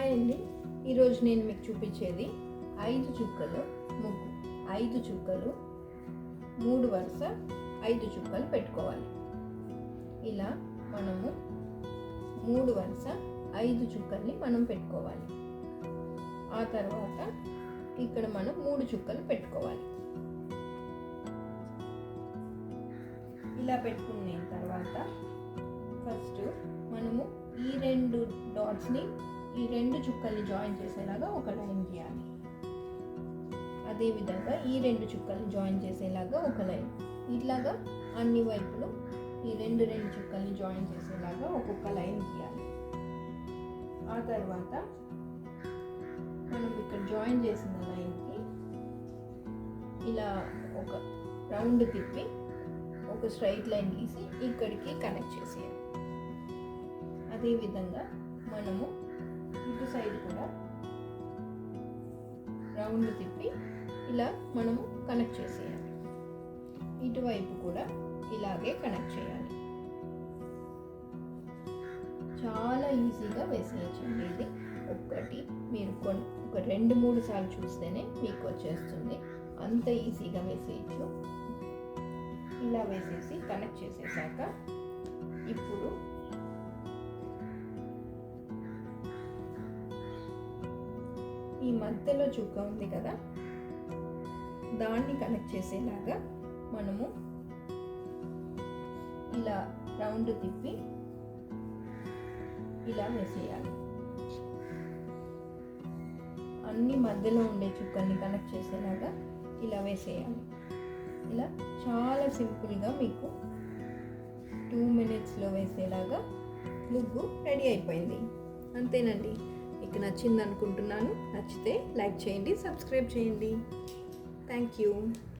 Hi అండి. ఈరోజు నేను మీకు చూపించేది 5 చుక్కలు ముగ్గు. 5 చుక్కలు 3 వరుస 5 చుక్కలు పెట్టుకోవాలి. ఇలా మనము 3 వరుస 5 చుక్కల్ని మనం పెట్టుకోవాలి. ఆ తర్వాత ఇక్కడ మనం 3 చుక్కలు పెట్టుకోవాలి. ఇలా పెట్టుకున్న తర్వాత ఫస్ట్ మనము ఈ 2 డాట్స్ని ఈ 2 చుక్కల్ని జాయిన్ చేసేలాగా ఒక లైన్ గీయాలి. అదేవిధంగా ఈ 2 చుక్కల్ని జాయిన్ చేసేలాగా ఒక లైన్, ఇట్లాగా అన్ని వైపులు ఈ 2 చుక్కల్ని జాయిన్ చేసేలాగా ఒక్కొక్క లైన్ గీయాలి. ఆ తర్వాత మనం ఇక్కడ జాయిన్ చేసిన లైన్కి ఇలా ఒక రౌండ్ తిప్పి ఒక స్ట్రైట్ లైన్ గీసి ఇక్కడికి కనెక్ట్ చేసేయాలి. అదేవిధంగా మనము ఇటు సైడ్ కూడా రౌండ్ తిప్పి ఇలా మనము కనెక్ట్ చేసేయాలి. ఇటువైపు కూడా ఇలాగే కనెక్ట్ చేయాలి. చాలా ఈజీగా వేసేయచ్చండి. ఇది ఒక్కటి మీరు ఒక 2-3 సార్లు చూస్తేనే మీకు వచ్చేస్తుంది. అంత ఈజీగా వేసేయచ్చు. ఇలా వేసేసి కనెక్ట్ చేసేసాక ఇప్పుడు ఈ మధ్యలో చుక్క ఉంది కదా, దాన్ని కనెక్ట్ చేసేలాగా మనము ఇలా రౌండ్ తిప్పి ఇలా వేసేయాలి. అన్ని మధ్యలో ఉండే చుక్కల్ని కనెక్ట్ చేసేలాగా ఇలా వేసేయాలి. ఇలా చాలా సింపుల్గా మీకు 2 మినిట్స్లో వేసేలాగా ముగ్గు రెడీ అయిపోయింది. అంతేనండి. మీకు నచ్చింది అనుకుంటున్నాను. నచ్చితే లైక్ చేయండి, సబ్స్క్రైబ్ చేయండి. Thank you.